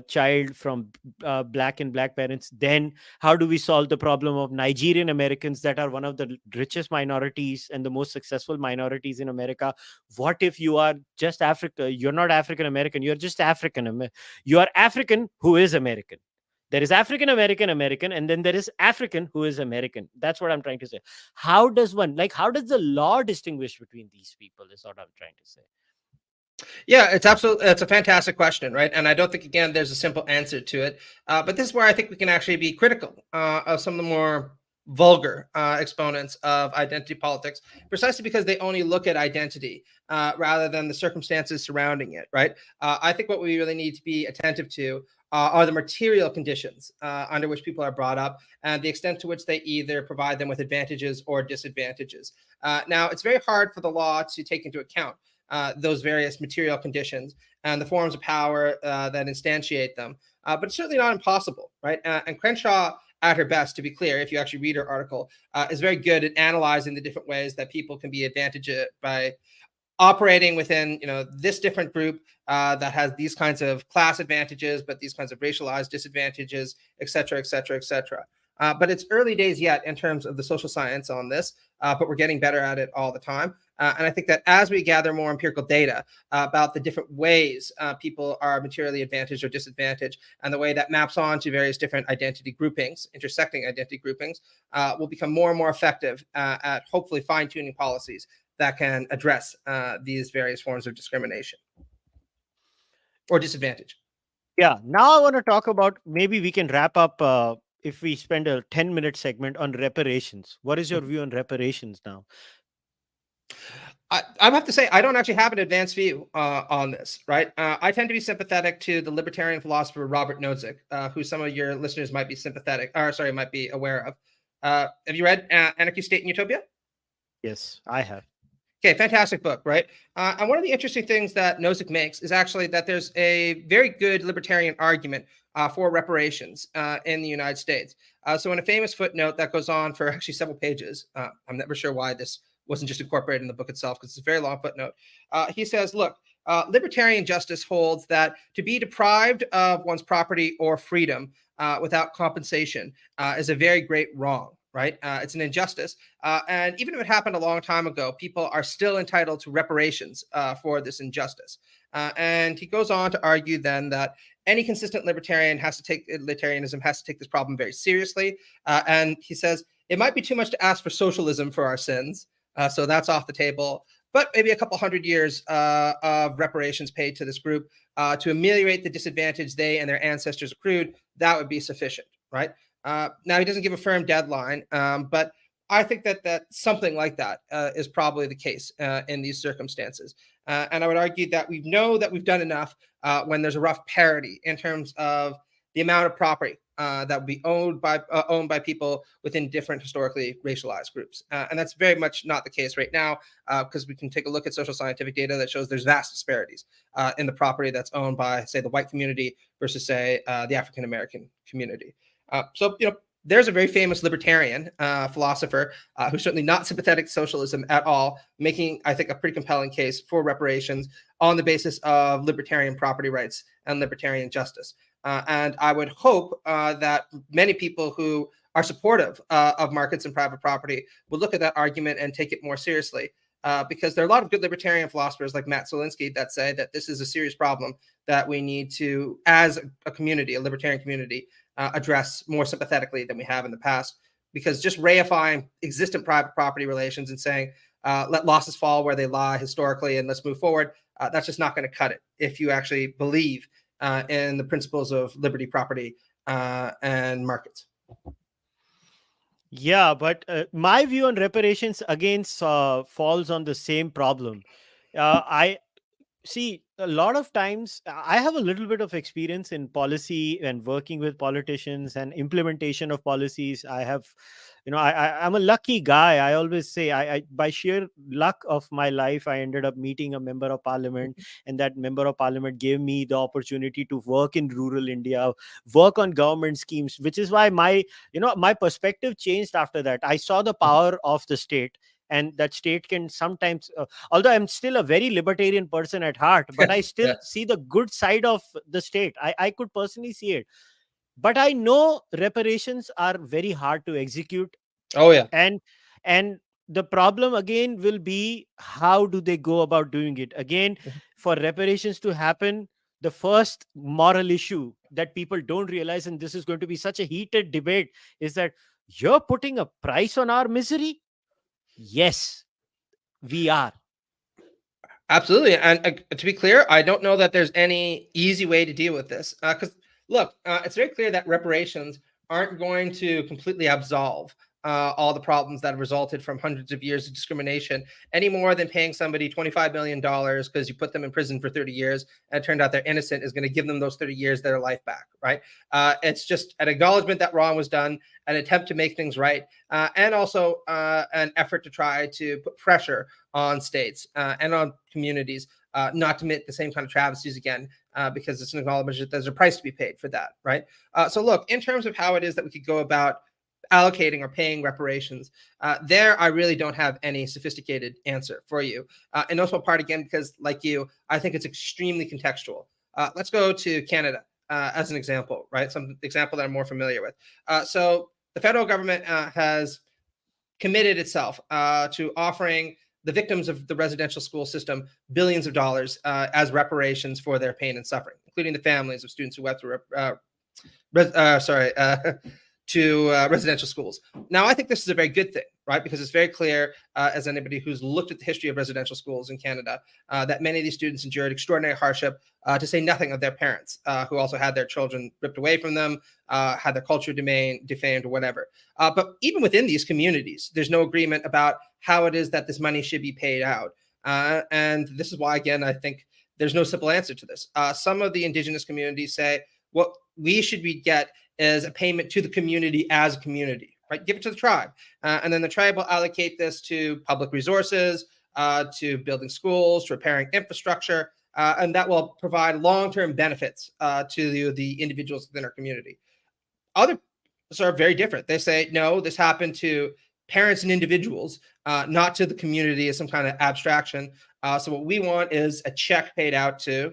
child from black parents? Then how do we solve the problem of Nigerian Americans that are one of the richest minorities and the most successful minorities in America? What if you are just you're not African American, you're just you are African who is American? There is African American, and then there is African who is American. That's what I'm trying to say. How does the law distinguish between these people, is what I'm trying to say. Yeah, it's a fantastic question, right? And I don't think, again, there's a simple answer to it. But this is where I think we can actually be critical of some of the more vulgar exponents of identity politics, precisely because they only look at identity rather than the circumstances surrounding it, right? I think what we really need to be attentive to are the material conditions under which people are brought up, and the extent to which they either provide them with advantages or disadvantages. Now, it's very hard for the law to take into account those various material conditions and the forms of power that instantiate them. But it's certainly not impossible, right? And Crenshaw, at her best, to be clear, if you actually read her article, is very good at analyzing the different ways that people can be advantaged by operating within, this different group that has these kinds of class advantages, but these kinds of racialized disadvantages, et cetera, et cetera, et cetera. But it's early days yet in terms of the social science on this, but we're getting better at it all the time. And I think that as we gather more empirical data about the different ways people are materially advantaged or disadvantaged, and the way that maps on to various different identity groupings, intersecting identity groupings, will become more and more effective at hopefully fine-tuning policies that can address these various forms of discrimination or disadvantage. Yeah. Now I want to talk about, maybe we can wrap up if we spend a 10-minute segment on reparations. What is your view on reparations now? I have to say, I don't actually have an advanced view on this, right? I tend to be sympathetic to the libertarian philosopher Robert Nozick, who some of your listeners might be aware of. Have you read Anarchy, State, and Utopia? Yes, I have. Okay, fantastic book, right? And one of the interesting things that Nozick makes is actually that there's a very good libertarian argument for reparations in the United States. So in a famous footnote that goes on for actually several pages, I'm never sure why this wasn't just incorporated in the book itself, because it's a very long footnote. He says, look, libertarian justice holds that to be deprived of one's property or freedom without compensation is a very great wrong, right? It's an injustice. And even if it happened a long time ago, people are still entitled to reparations for this injustice. And he goes on to argue then that any consistent libertarianism has to take this problem very seriously. And he says, it might be too much to ask for socialism for our sins. So that's off the table. But maybe a couple hundred years of reparations paid to this group to ameliorate the disadvantage they and their ancestors accrued, that would be sufficient, right? Now, he doesn't give a firm deadline, but I think that something like that is probably the case in these circumstances. And I would argue that we know that we've done enough when there's a rough parity in terms of the amount of property that would be owned by people within different historically racialized groups. And that's very much not the case right now, because we can take a look at social scientific data that shows there's vast disparities in the property that's owned by, say, the white community versus, say, the African American community. So, there's a very famous libertarian philosopher who's certainly not sympathetic to socialism at all, making, I think, a pretty compelling case for reparations on the basis of libertarian property rights and libertarian justice. And I would hope that many people who are supportive of markets and private property would look at that argument and take it more seriously. Because there are a lot of good libertarian philosophers like Matt Zielinski that say that this is a serious problem that we need to, as a community, a libertarian community, address more sympathetically than we have in the past. Because just reifying existent private property relations and saying, let losses fall where they lie historically and let's move forward, that's just not going to cut it if you actually believe in the principles of liberty, property, and markets. Yeah, but my view on reparations again falls on the same problem. I see a lot of times I have a little bit of experience in policy and working with politicians and implementation of policies. I have, I'm a lucky guy. I always say I by sheer luck of my life, I ended up meeting a member of parliament, and that member of parliament gave me the opportunity to work in rural India, work on government schemes, which is why my perspective changed after that. I saw the power of the state, and that state can sometimes although I'm still a very libertarian person at heart, but I still Yeah. see the good side of the state. I could personally see it, but I know reparations are very hard to execute. Oh yeah. And the problem again will be, how do they go about doing it? Again, for reparations to happen, the first moral issue that people don't realize, and this is going to be such a heated debate, is that you're putting a price on our misery. Yes, we are. Absolutely. And to be clear, I don't know that there's any easy way to deal with this. Because, look, it's very clear that reparations aren't going to completely absolve all the problems that have resulted from hundreds of years of discrimination, any more than paying somebody $25 million because you put them in prison for 30 years and it turned out they're innocent is going to give them those 30 years of their life back, right? It's just an acknowledgement that wrong was done, an attempt to make things right, and also an effort to try to put pressure on states and on communities not to commit the same kind of travesties again, because it's an acknowledgement that there's a price to be paid for that, right? So look, in terms of how it is that we could go about allocating or paying reparations, there I really don't have any sophisticated answer for you. In no small part, again, because like you, I think it's extremely contextual. Let's go to Canada as an example, right? Some example that I'm more familiar with. So the federal government has committed itself to offering the victims of the residential school system billions of dollars as reparations for their pain and suffering, including the families of students who went through to residential schools. Now, I think this is a very good thing, right? Because it's very clear, as anybody who's looked at the history of residential schools in Canada, that many of these students endured extraordinary hardship, to say nothing of their parents, who also had their children ripped away from them, had their culture defamed or whatever. But even within these communities, there's no agreement about how it is that this money should be paid out. And this is why, again, I think there's no simple answer to this. Some of the Indigenous communities say what we should get is a payment to the community as a community, right? Give it to the tribe. And then the tribe will allocate this to public resources, to building schools, to repairing infrastructure, and that will provide long-term benefits to the individuals within our community. Others are very different. They say, no, this happened to parents and individuals, not to the community as some kind of abstraction. So what we want is a check paid out to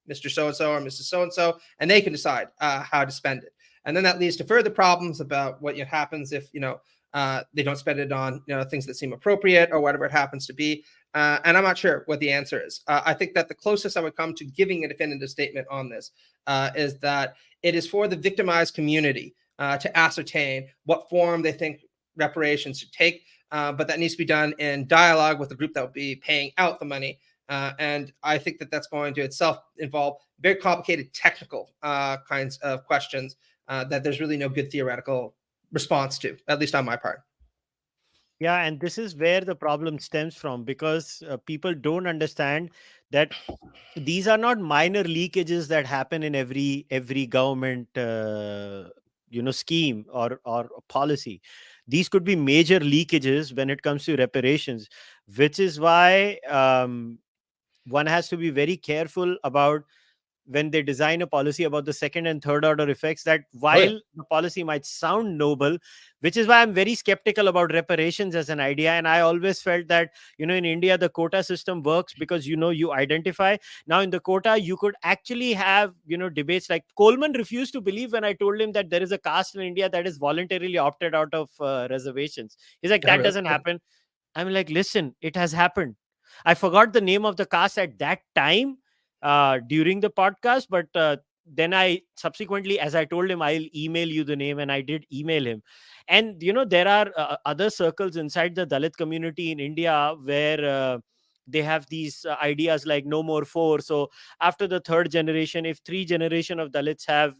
Mr. So-and-so or Mrs. So-and-so, and they can decide how to spend it. And then that leads to further problems about what happens if they don't spend it on things that seem appropriate or whatever it happens to be. And I'm not sure what the answer is. I think that the closest I would come to giving a definitive statement on this is that it is for the victimized community to ascertain what form they think reparations should take, but that needs to be done in dialogue with the group that will be paying out the money. And I think that that's going to itself involve very complicated technical kinds of questions that there's really no good theoretical response to, at least on my part. Yeah, and this is where the problem stems from, because people don't understand that these are not minor leakages that happen in every government scheme or policy. These could be major leakages when it comes to reparations, which is why one has to be very careful about when they design a policy about the second and third order effects, that Oh yeah. while the policy might sound noble, which is why I'm very skeptical about reparations as an idea. And I always felt that, in India, the quota system works because, you identify. Now, in the quota, you could actually have, debates. Like Coleman refused to believe when I told him that there is a caste in India that is voluntarily opted out of reservations. He's like, Oh, that really? doesn't happen. I'm like, listen, it has happened. I forgot the name of the cast at that time during the podcast, but then I subsequently, as I told him, I'll email you the name, and I did email him. And there are other circles inside the Dalit community in India where they have these ideas like no more four. So after the third generation, if three generation of Dalits have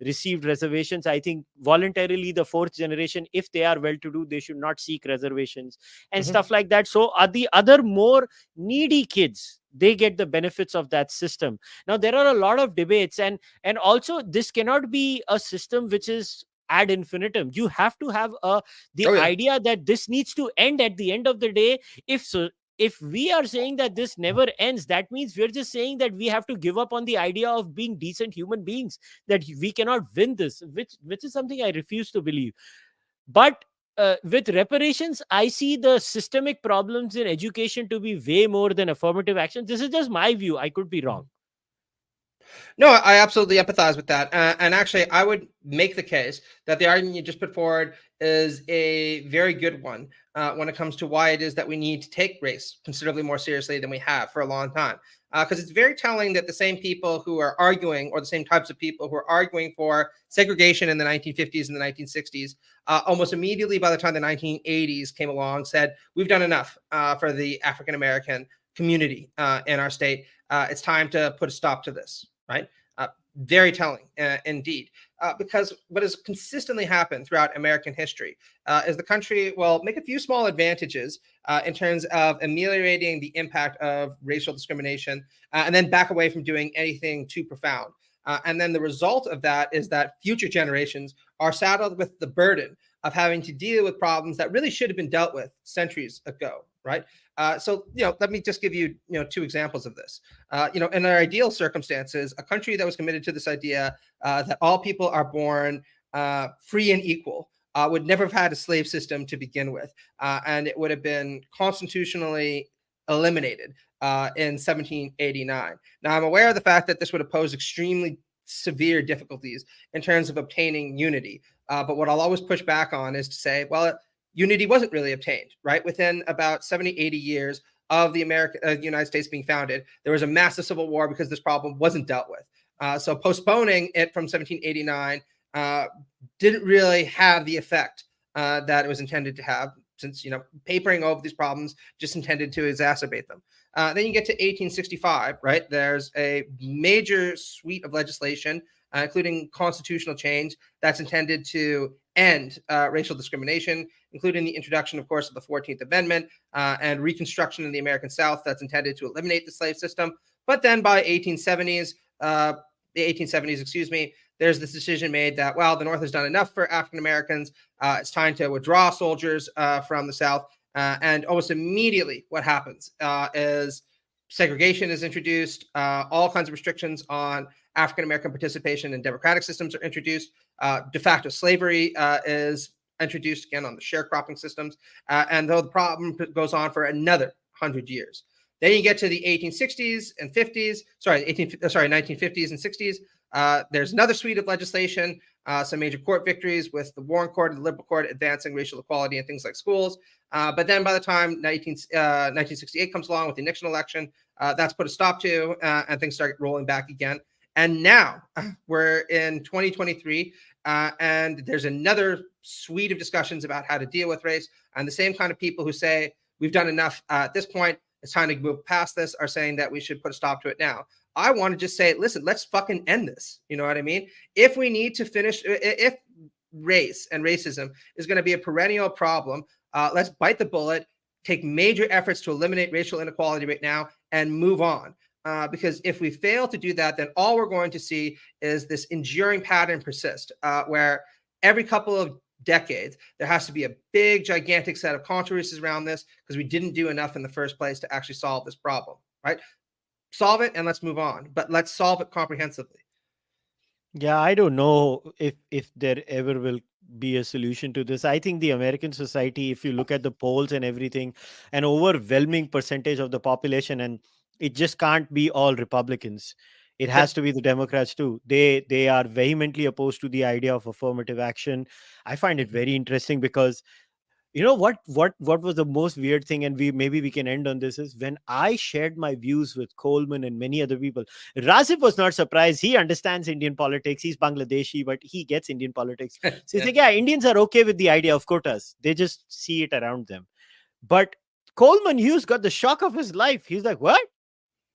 received reservations, I think voluntarily the fourth generation, if they are well to do, they should not seek reservations and Mhm. stuff like that. So are the other more needy kids, they get the benefits of that system. Now there are a lot of debates, and also this cannot be a system which is ad infinitum. You have to have the Oh yeah. idea that this needs to end at the end of the day. If we are saying that this never ends, that means we're just saying that we have to give up on the idea of being decent human beings, that we cannot win this, which is something I refuse to believe. But with reparations, I see the systemic problems in education to be way more than affirmative action. This is just my view. I could be wrong. No, I absolutely empathize with that. And actually, I would make the case that the argument you just put forward is a very good one when it comes to why it is that we need to take race considerably more seriously than we have for a long time. Because it's very telling that the same people who are arguing, or the same types of people who are arguing for segregation in the 1950s and the 1960s, almost immediately by the time the 1980s came along, said, we've done enough for the African American community in our state. It's time to put a stop to this, right? Very telling indeed, because what has consistently happened throughout American history is the country will make a few small advantages in terms of ameliorating the impact of racial discrimination, and then back away from doing anything too profound. And then the result of that is that future generations are saddled with the burden of having to deal with problems that really should have been dealt with centuries ago, right? So, let me just give you, two examples of this. In our ideal circumstances, a country that was committed to this idea that all people are born free and equal would never have had a slave system to begin with, and it would have been constitutionally eliminated in 1789. Now, I'm aware of the fact that this would have posed extremely severe difficulties in terms of obtaining unity. But what I'll always push back on is to say, well, unity wasn't really obtained, right? Within about 70, 80 years of the United States being founded, there was a massive civil war because this problem wasn't dealt with. So postponing it from 1789 didn't really have the effect that it was intended to have, since papering over these problems just intended to exacerbate them. Then you get to 1865, right? There's a major suite of legislation, including constitutional change, that's intended to end racial discrimination, including the introduction, of course, of the 14th Amendment and Reconstruction in the American South that's intended to eliminate the slave system. But then by the 1870s, excuse me, there's this decision made that, well, the North has done enough for African Americans. It's time to withdraw soldiers from the South. And almost immediately, what happens is segregation is introduced. All kinds of restrictions on African American participation in democratic systems are introduced. De facto slavery is introduced again on the sharecropping systems. And though the problem goes on for another 100 years. Then you get to the 1860s and 50s, 1950s and 60s. There's another suite of legislation, some major court victories with the Warren Court and the Liberal Court advancing racial equality in things like schools. But then by the time 1968 comes along with the Nixon election, that's put a stop to, and things start rolling back again. And now we're in 2023, and there's another suite of discussions about how to deal with race. And the same kind of people who say, we've done enough at this point, it's time to move past this, are saying that we should put a stop to it now. I want to just say, listen, let's fucking end this. You know what I mean? If we need to finish, if race and racism is going to be a perennial problem, Let's bite the bullet, take major efforts to eliminate racial inequality right now, and move on. Because if we fail to do that, then all we're going to see is this enduring pattern persist, where every couple of decades there has to be a big, gigantic set of controversies around this because we didn't do enough in the first place to actually solve this problem, right? Solve it and let's move on, but let's solve it comprehensively. Yeah, I don't know if there ever will be a solution to this. I think the American society, if you look at the polls and everything, an overwhelming percentage of the population, and it just can't be all Republicans. It has Yep. to be the Democrats too. They are vehemently opposed to the idea of affirmative action. I find it Mhm. very interesting because you know what was the most weird thing, and we can end on this, is when I shared my views with Coleman and many other people. Rasif was not surprised. He understands Indian politics. He's Bangladeshi, but he gets Indian politics. So he's Yeah. like, yeah, Indians are okay with the idea of quotas. They just see it around them. But Coleman Hughes got the shock of his life. He's like, what?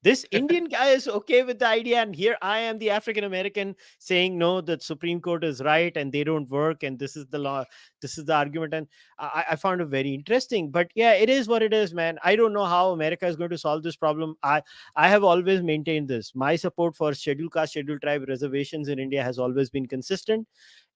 This Indian guy is okay with the idea, and here I am, the African American, saying no, the Supreme Court is right and they don't work, and this is the law, this is the argument. And I found it very interesting. But yeah, it is what it is, man. I don't know how America is going to solve this problem. I have always maintained this. My support for scheduled caste, scheduled tribe reservations in India has always been consistent.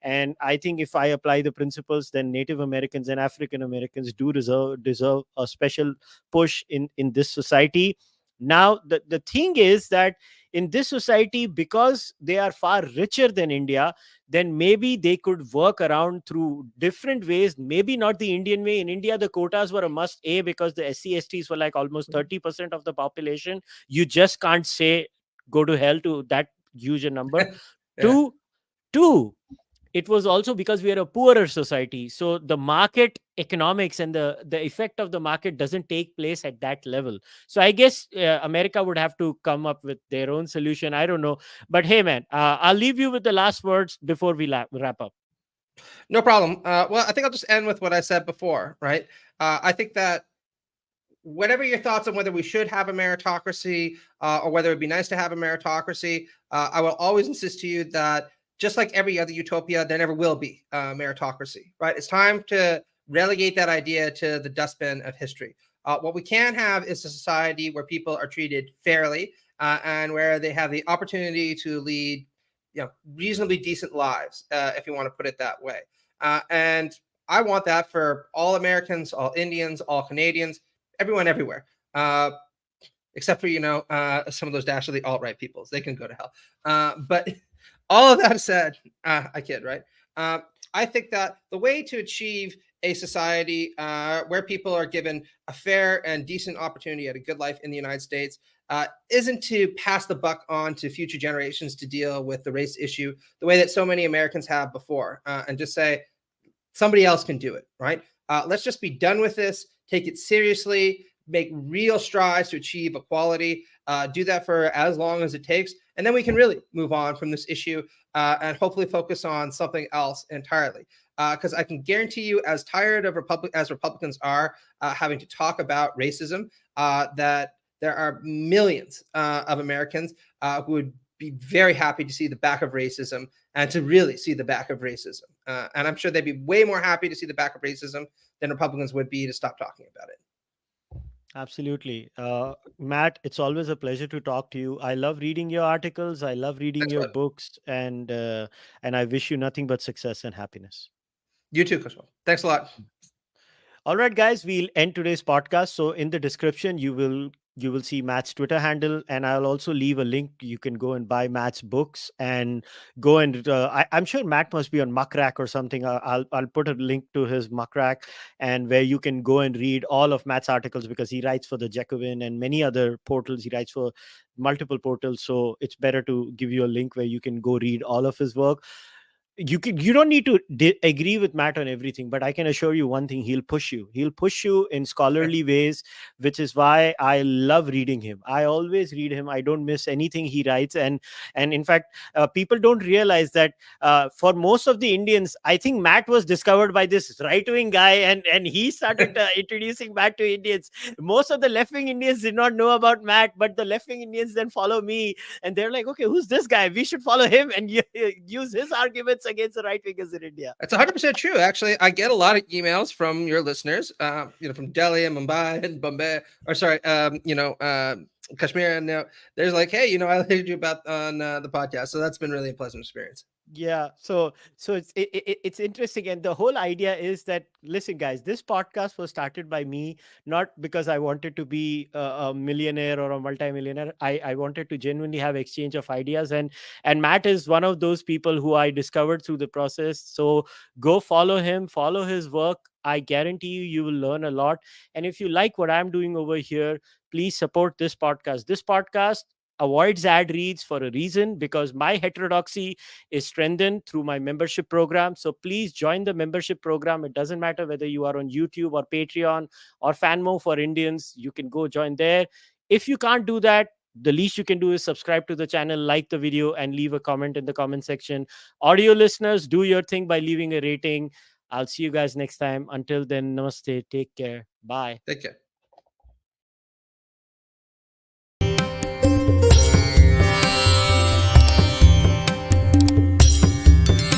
And I think if I apply the principles, then Native Americans and African Americans do deserve a special push in this society. Now, the thing is that in this society, because they are far richer than India, then maybe they could work around through different ways. Maybe not the Indian way. In India, the quotas were a must A because the SC/STs were like almost 30% of the population. You just can't say go to hell to that huge a number. Yeah. Two, two, it was also because we are a poorer society, so the market economics and the effect of the market doesn't take place at that level. So I guess America would have to come up with their own solution. I don't know. But hey, man, I'll leave you with the last words before we wrap up. No problem. Well, I think I'll just end with what I said before, right? I think that whatever your thoughts on whether we should have a meritocracy or whether it'd be nice to have a meritocracy, I will always insist to you that just like every other utopia, there never will be a meritocracy, right? It's time to relegate that idea to the dustbin of history. What we can have is a society where people are treated fairly and where they have the opportunity to lead, reasonably decent lives, if you want to put it that way. And I want that for all Americans, all Indians, all Canadians, everyone everywhere, except for some of those dastardly alt-right peoples. They can go to hell. But all of that said, I kid, right? I think that the way to achieve a society where people are given a fair and decent opportunity at a good life in the United States isn't to pass the buck on to future generations to deal with the race issue the way that so many Americans have before, and just say somebody else can do it, right? Let's just be done with this. Take it seriously. Make real strides to achieve equality. Do that for as long as it takes, and then we can really move on from this issue and hopefully focus on something else entirely. Because I can guarantee you, as tired of as Republicans are having to talk about racism, that there are millions of Americans who would be very happy to see the back of racism and to really see the back of racism. And I'm sure they'd be way more happy to see the back of racism than Republicans would be to stop talking about it. Absolutely. Matt, it's always a pleasure to talk to you. I love reading your articles. I love reading Thanks, your bud. books, and I wish you nothing but success and happiness. You too, Kushal. Thanks a lot. All right, guys, we'll end today's podcast. So in the description, you will see Matt's Twitter handle, and I'll also leave a link. You can go and buy Matt's books and go and I'm sure Matt must be on Muckrack or something. I'll put a link to his Muckrack, and where you can go and read all of Matt's articles, because he writes for the Jacobin and many other portals. He writes for multiple portals, so it's better to give you a link where you can go read all of his work. You don't need to agree with Matt on everything, but I can assure you one thing: he'll push you in scholarly ways, which is why I love reading him. I always read him. I don't miss anything he writes. And in fact, people don't realize that for most of the Indians, I think Matt was discovered by this right-wing guy, and he started introducing Matt to Indians. Most of the left-wing Indians did not know about Matt, but the left-wing Indians then follow me, and they're like, okay, who's this guy? We should follow him and use his arguments against the right wingers in India. It's 100% true. Actually, I get a lot of emails from your listeners, from Delhi and Mumbai and Bombay, or sorry, Kashmir, and there's like, hey, I heard you about on the podcast, so that's been really a pleasant experience. Yeah, so it's interesting, and the whole idea is that, listen guys, this podcast was started by me, not because I wanted to be a millionaire or a multimillionaire. I wanted to genuinely have exchange of ideas, and Matt is one of those people who I discovered through the process. So go follow him, follow his work. I guarantee you will learn a lot. And if you like what I'm doing over here, please support this podcast avoids ad reads for a reason, because my heterodoxy is strengthened through my membership program. So please join the membership program. It doesn't matter whether you are on YouTube or Patreon or Fanmo for Indians. You can go join there. If you can't do that, the least you can do is subscribe to the channel, like the video, and leave a comment in the comment section. Audio listeners, do your thing by leaving a rating. I'll see you guys next time. Until then, namaste. Take care. Bye. Take care.